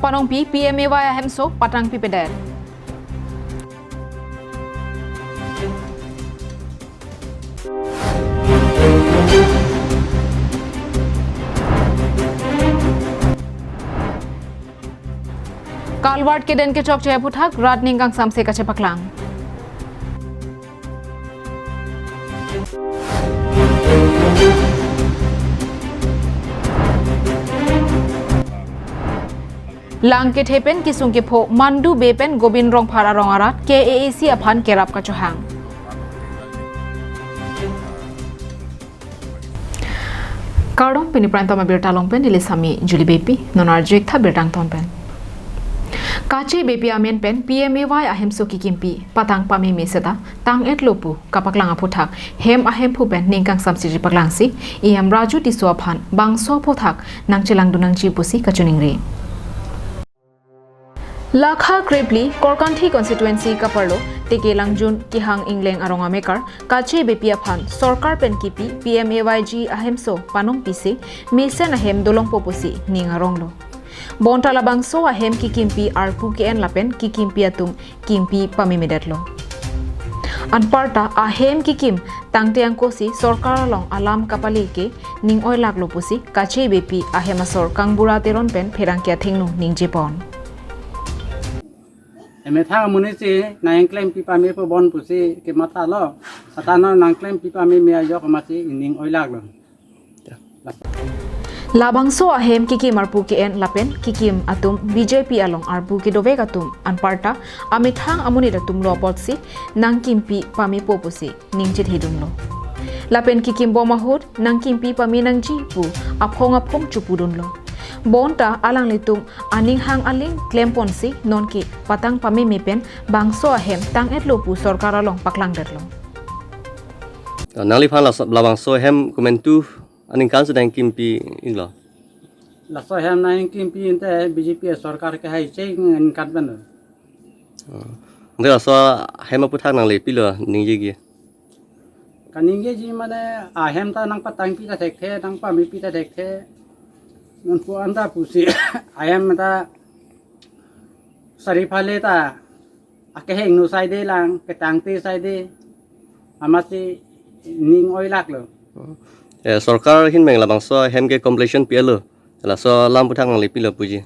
Panong pi PMAY ahemso patang pi pedal. Kalwar के दिन के चौक जयपुठक रात निंगांग सामसे कचे पकलांग लांग के ठेपेन किसुंग के फो मांडू बेपेन गोबिंद रोंग फारा रोंगारात KAAC अफान केराप का चोहांग कार्डों पिनी प्रांतों में बिरटा लोंग पेन दिलिसामी जुली बेपी नोनार्जिक था बिरटांग तोन पेन काचे बेपी आमेन pen PMAY ahemso ki kimpi patang pami meseda tang et lopu kapaklang aputhak hem ahem phu pen ningkang samsiji paklangsi em raju tiso aphan bangso phothak nangchelang dunangji pusi kachuningri Lakha Kripli Korkanthi constituency kaparlo tekelang jun kihang ingleng aronga mekar kache bepi aphan sarkar pen kipi PMAYG ahemso panong pisi mesen ahem dolong popusi ningaronglo Bontala bangso ahem ki kimpi arpu ke en lapen ki kimpi atum kimpi pamimedetlo. Anparta ahem ki kim tangte angkosi sorkar along alam kapali ke ning oy laglo pusi kache bepi ahem asor kangbura teron pen pherangkia thingnu ning jepon. Emetha munisi nang claim pipa me po bon pusi ke mata lo atana nang claim pipa me ayo kamasi ning oy laglo. Labangso ahem kikim arpu ke en lapen kikim atum BJP along arpu ke dovek atum anparta amithang amuni datum lo potsi nang kimpi pami popusi ningchit hidunlo lapen kikim bomahut nang kimpi pami nangji pu aphong chupudunlo bonta alang litum aning hang aling klemponsi nonki patang pami mipen bangso ahem tang etlo pu sarkar along paklang derlo nangli phan labangso ahem komentu aning kan sedang kimpi inglo laso hem nang kimpi inte BJP sarkar ke hai chei ngan kat ban ngela so hem puthak nang le pilo ningji gi kaninge ji mane ahem ta nang patang pi ta thek the nang pa mi pi ta thek the ngan pu anda pusi ahem ta sari phale ta ake heng nu sai de lang ke tang te sai de amasi ning oi lak lo sarkar hin meng labang so hem ke completion plo la so lam puthak nang le pilo puji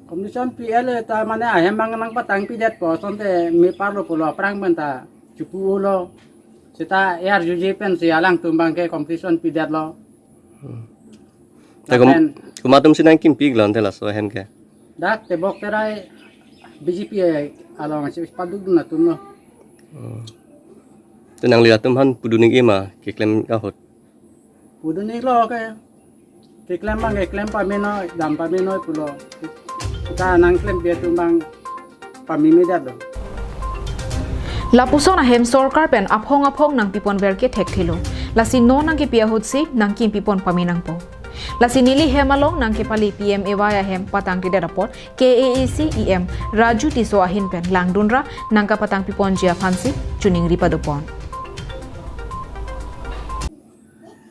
commission PL ta mane ahem bang nang patang pi det po son te mi parlo pulo prang ben ta chupu lo sita air juji pen si alang tumbang ke completion pi det lo ta kumatum sinang kimpi glon te la so hem ke dak te bok terai BJP along si padug na tumno tenang lihat tumhan puduning ema ke klem ka hot puduning lo ke klem bang ke klem pa meno dam pa meno pulo kita nang klem be tumbang pa mi me dado Lapuson ahem sarkar pen aphong nang pipon verke thekthilo lasi no nang ke pia hotsi nang kim pipon paminang po lasi nili hemalong nang ke pali PMAY ahem patang ke report KAAC EM Raju tiso ahin pen langdunra nang ka patang pipon jia phansi chuning ripadopon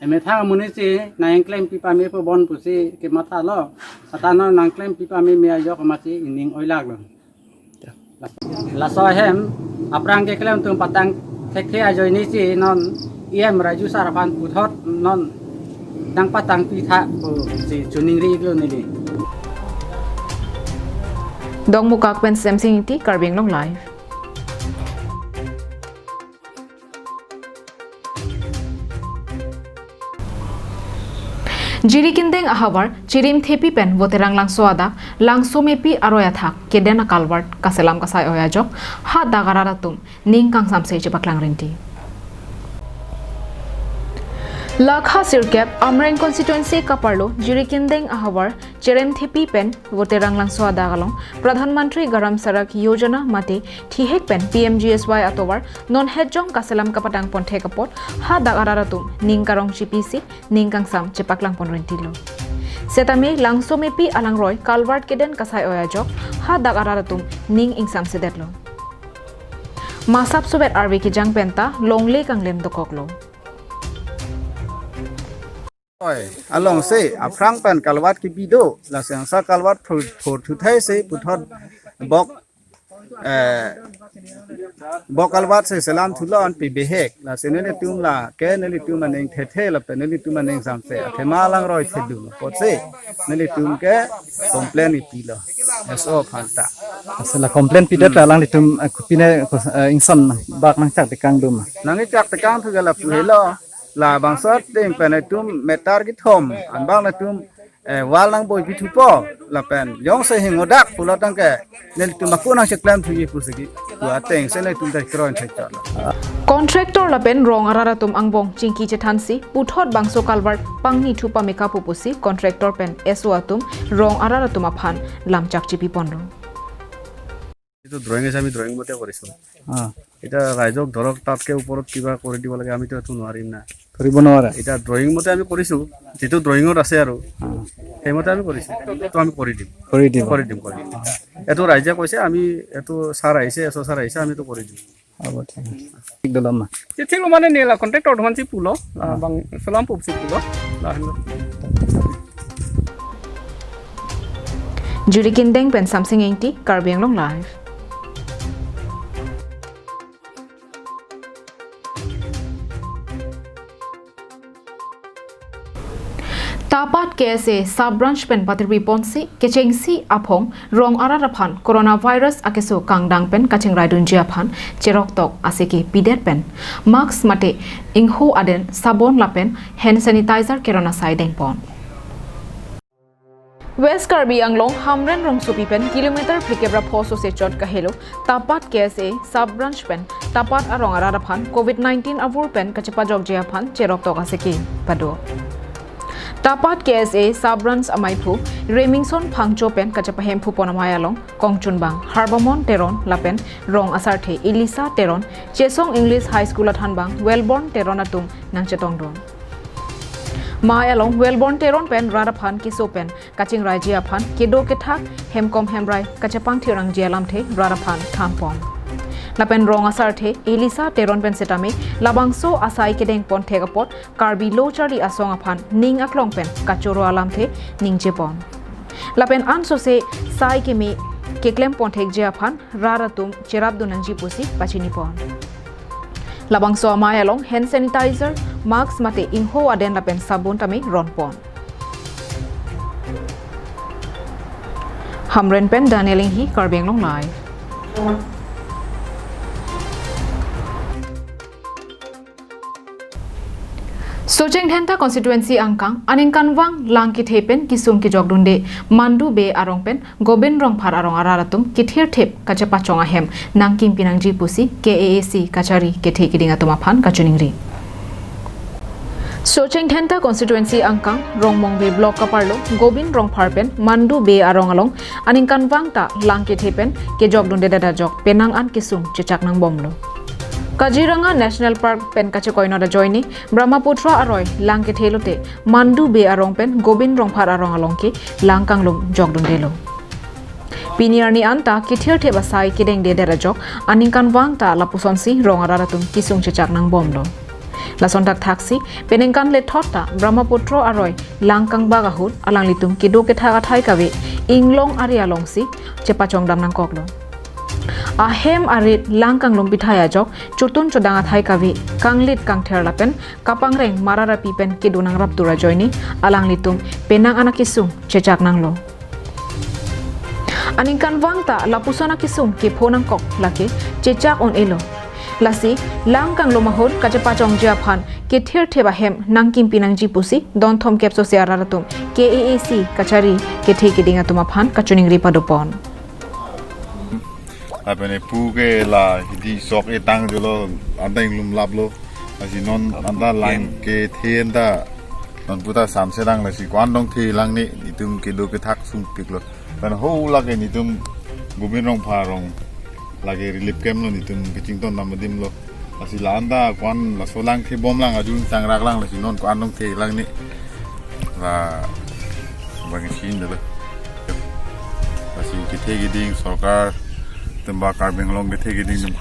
emetha munisi nang claim pipa me po bon pusi ke mata lo atana nang claim pipa me ayo kamasi ning oi lag lo la so hem aprang ke claim tum patang thek the ajo ni si non EM Raju Sarapan puthot non nang patang pi tha si chuning ri lo ni dong mukak pen semsing ti karbing long live Jiri kindeng ahawar chirim thepi pen voterang langso ada langso mepi aroya thak kedena kalwart kaselam kasai oyajok ha dagararatum ningkang samse chepaklang rinti Lakha Sirkep Amreng constituency kaparlo Jiri kindeng ahawar chirim thepi pen voterang langso ada galong Pradhan Mantri Garam Sarak Yojana mate thihek pen PMGSY atowar non hejong kaselam kapatang ponthe kapot ha dagararatum ningkarong chipisi ningkang sam chepaklang ponrentilo setame langso mepi alang roy kalwart keden kasai oyajok ha dagararatum ning ingsam sedetlo masap subet arve ki jang penta longle kanglem dokoklo along say a frank pan kalwat ki bido la sang sa kalwat for to thai say puthot bok bok kalwat say salam thula an pi behek la senene tum la ke neli tum maning the la pe neli tum maning sam se thema lang roi thedu pot say neli tum ke complain pi lo so phanta Sela komplain pidat lang litum pine insan bak nang chak tekang dum. nangi chak tekang thu la pu helo la bang sot ding pe na tum metar ki thom an bang na tum wal nang boy pi thu po la pen yong se hing odak pula tang ke nel tum aku nang chaklam thu ye pusigi tu ateng se le tum da kron thai cha Contractor lapen rong araratum angbong chingki chethansi puthot bangso kalwar pangni thupa meka pupusi contractor pen eso atum rong araratum aphan lamchak chipi ponro এইটো drawing আছে আমি drawing মতে কৰিছোঁ এতিয়া ৰাইজক ধৰক তাতকে ওপৰত কিবা কৰি দিব লাগে আমিতো এইটো নোৱাৰিম না কৰিব নোৱাৰা। এতিয়া ড্ৰয়িং মতে আমি কৰিছোঁ যিটো ড্ৰয়িঙত আছে আৰু সেইমতে আমি কৰিছোঁ এইটো আমি কৰি দিম এইটো ৰাইজে কৈছে আমি এইটো ছাৰ আহিছে এছ ছাৰ আহিছে আমিতো কৰি দিম হ'ব ঠিক আছে ঠিক দলম মা Cicing lumane nila kontraktor dhuman si pulo bang selam pup si pulo lah Judy Kindeng pen Samsung 80 Karbiang Long Live Tapat KSA sub branch pen patir response kechengsi aphong rong araraphan coronavirus akeso kangdang pen kacheng raidun jiaphan cherok tok aseki pidet pen mask mate ingho aden sabon lapen hand sanitizer kerona sideng pon West Karbi Anglong Hamren Rong Supi pen kilometer phikebra phoso se chot kahelo Tapat KSA sub branch pen Tapat arong araraphan COVID-19 avur pen kachapa jog jiaphan cherok tok aseki pado Tapat KSA Sabrans Amaipu Remingson Phangcho pen kachapahem phuponamaya Kongchun Bang Harbamon Teron Lapen Rong Asarte Elisa Teron Chesong English High School at Hanbang Wellborn Teron atum nangchetong don Maya long Wellborn Teron pen Radaphan Kiso pen Kaching Raji aphan Kedo Kethak Hemkom Hemrai Kachapang Thirang Jialamthe Radaphan Thampom Lapen rong asarte Elisa Teron pen setame labangso asai kedeng pon thegapot Karbi Low Charlie asong aphan ning aklong pen kachoro alamthe ning jepon Lapen anso se sai kemi keklem pon theg je aphan raratum cherab dunanji pusi pachini pon Labangso amaya long hand sanitizer mask mate ingho aden lapen sabun tame ron pon Hamren pen Danieling hi Karbiang Long Live Sojeng Dhenta constituency angkang aningkanwang langkit hepen kisung ki jogdunde mandu be arongpen gobin rong phar arong araratum kithir thep kachapa chonga hem nangkim pinangji pusi KAAC kachari kethe kidinga tuma phan kachuningri Sojeng Dhenta constituency angkang rongmong be block kaparlo gobin rong pharpen mandu be arong along aningkanwang ta langkit hepen ke jogdunde dada jog penang an kisung chechak nang bomlo Kaziranga National Park pen kache koinora joini Brahmaputra aroi langke thelote mandu be arong pen gobin rong phar arong alongke langkanglum jogdundelo Piniarni anta kithir theba sai kideng de dera jok aningkan wangta lapusonsi rong araratum kisung chechak nang bomlo Lasontak taxi penengkan le thotta Brahmaputra aroi langkang bagahut alanglitum kido ke thaga thai kawe inglong arialongsi chepachong dam nang koklo Ahem arit langkang lompi thaya jok chutun chodanga thai kavi kanglit kangther lapen kapangreng marara pipen kidunang raptura joini alanglitum penang anakisung chechak nanglo Aningkan wangta lapusana kisung ke phonang kok lake chechak on elo lasi langkang lomahon kachapachong japhan ke thir theba hem nangkim pinangji pusi donthom kepso se araratum KAAC kachari ke theki dinga tuma phan kachuningri padopon apa ni puke la di sok etang jolo anda inglum lablo asi non anda line ke thienda non puta samserang la si kwandong thi lang ni itum ke do ke thak sung piklo tan ho la ke nitum gubin rong pharong lagi relief camp lo nitum kicing ton namadim lo asi la anda kwan la solang thi bom lang ajun sang rak lang la si non kwandong thi lang ni la bang sin de asi ke thegi ding sarkar temba Karbiang Long ke thegi ding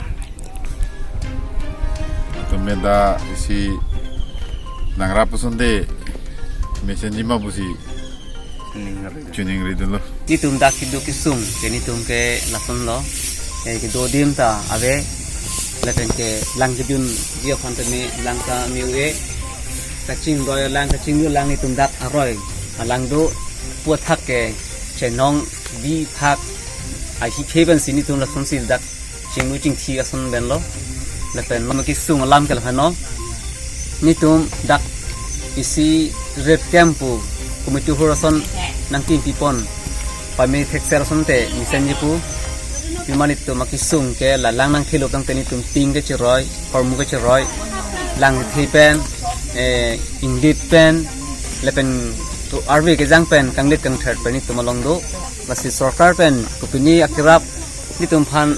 tumenda isi nangra pusunde mesin jima busi tuning ridun lo ni tum dak kidu kisum ke ni tum ke lason lo ke do dim ta ave laten ke lang jun dia phon te me lang ka miu kaching doy lang kaching yu lang ni tum dak aroi lang do puat thak ke chenong bi phak ai hi pheben sin ni tum la son sil dak chingmu ching thi ason ben lo laten ma ki sung lam ke la no ni tum dak isi red campu kumitu horason nangkin pipon pami thexer son te misen jipu pimanit to makisung ke la lang nang khilo tang teni tum ting ke chiroi formu ke chiroi lang thi pen ingdit pen lepen to arve ke jang pen kanglet kang third pen to malong do lasi sarkar pen kupini akirap ni tum phan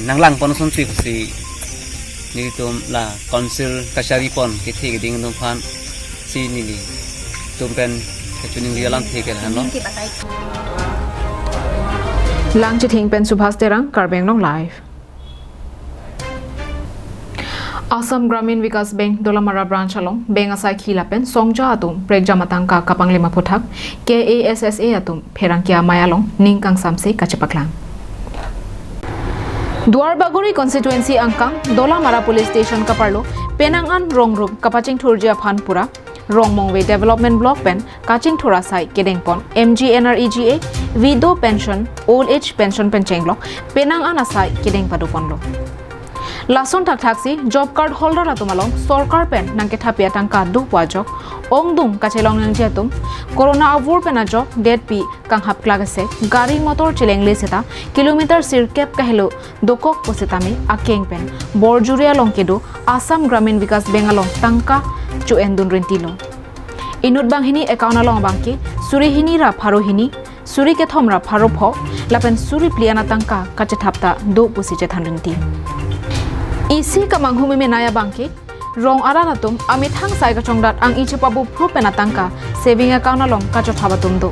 nanglang pon son ti si ni tum la council kashari pon ke thi ke ding tum phan si ni ni tum pen ke chuning rialam thi ke han lo lang chithing pen subhas terang karbeng long live Assam Gramin Vikas Bank Dolamara branch along Bank asai khila pen songja atum prekja matangka kapang lima phuthak KASSA atum pherangkia mayalong ningkang samse kachapaklang Duarbaguri constituency angkang Dolamara police station kaparlo penangan ronggrup kapaching thurjia phanpura Rongmongwe development block pen kaching thura sai kedengpon MGNREGA widow pension old age pension pencheng block penangan asai kedeng paduponlo Lason tak taxi job card holder atumalong sorkar pen nangke thapia tangka du pwajok ongdung kachelong nang jetum corona avur pena job dead pi kang hap klagase gari motor chilengle seta kilometer sir kep kahelo dokok posetami akeng pen borjuria longkedo Assam Gramin Vikas Bengalong tangka chu endun rentilo inut banghini account along bangki surihini ra pharohini suri ke thomra pharo pho lapen suri pliana tangka kache thapta do pusi che thanrenti isi kamanghumi menaya bangki rong aranatum amithang sai ka chongdat ang ichi pabu pru penatangka saving account along kacho thabatum do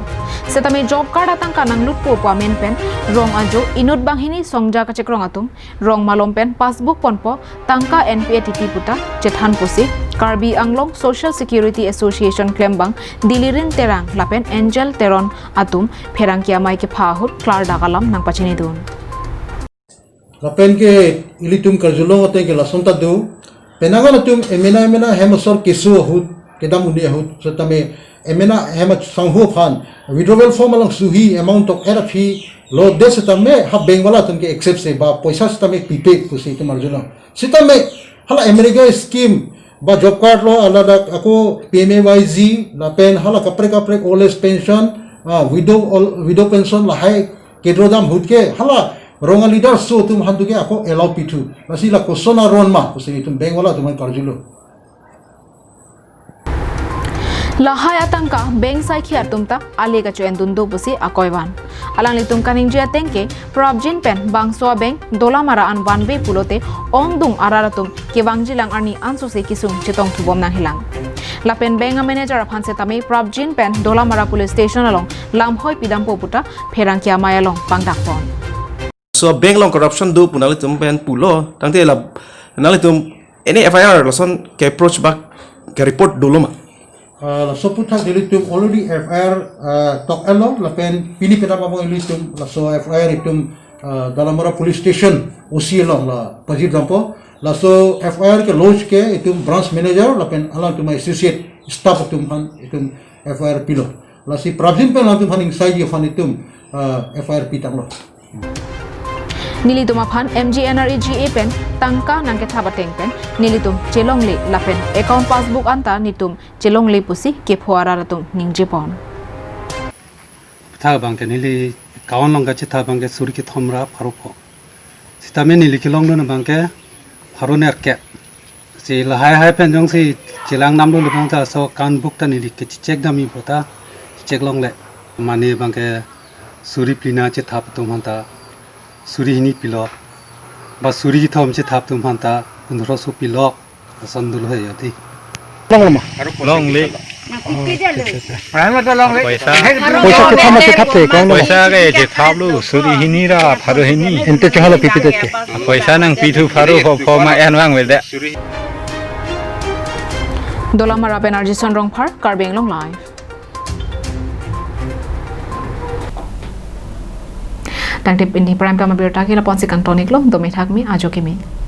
setame job card atangka nang lutpo pa men pen rong ajo inut banghini songja ka chekrong atum rong malom pen passbook ponpo tangka NPATP puta chethan pusi Karbi Anglong Social Security Association Klembang Dilirin Terang lapen Angel Teron atum pherangkia mai ke phahut klar dagalam nang pachini dun lapen ke ilitum karjulong ate ke lasonta do penangan atum emena hemasor kesu hut kedam undi hut setame emena hemat sanghu phan withdrawal form along suhi amount of RFE lo des setame hab bank wala tum ke accept se ba paisa setame pipe kusi tum arjulong setame hala America scheme ba job card lo alada ako PMAYG lapen hala kapre old age pension widow pension la hai kedrodam hut ke hala ronga leader so tum hantu ke ako allow pitu masila kosona ronma kusi tum bank wala tum karjulo lahai atangka bank sai khiar tumta ale ka choen dundo busi akoiwan alang litum kaning jia tengke probjin pen bangsoa bank dolamara an wanbe pulote ongdung araratum ke wangjilang arni anso se kisung chitong thubom nang hilang lapen bank manager aphan se tame probjin pen dolamara police station along lamhoi pidampo puta pherangkia mayalong pangdak pon so bank long corruption do punali tum pen pulo tangte la nalitum any FIR lason ke approach back ke report doloma so puthak dilitum already FIR tok elo lapen pini pena pamong ilitum so FIR itum Dalamara police station usi long la pajib dampo la so FIR ke lodge ke itum branch manager lapen alang tu my associate staff itum han itum FIR pilo la si pravin pen latum han inside fan itum FIR pitang lo Nilitum aphan MGNREGA pen tangka nangke thabateng pen nilitum chelongle lapen account passbook anta nitum chelongle pusi ke phuara ratum ningjepon tha bangke nili kawan long gachi tha bangke suri ki thomra pharo pho sitame nili ki long no bangke pharo ner ke si la hai pen jong si chilang nam lo bang ta so kan book ta nili ke check dami pota check long le mane bangke suri plina che thap tum hanta suri hini pilok ba suri ki thom che thap tum hanta undro su pilok sandul hoy ati long le पैसा के थामा से थापते कौन पैसा के जे थाबलु सुरी हिनी रा फारो हिनी एंते चहला पिपि देते पैसा नंग पिथु फारो फमा एनवांग वेदे Dolamara Energy Sonrong Par Karbi Anglong Live. Tang tip ini prime time berita kita ponsi kantonik lo domethak mi ajo kimi.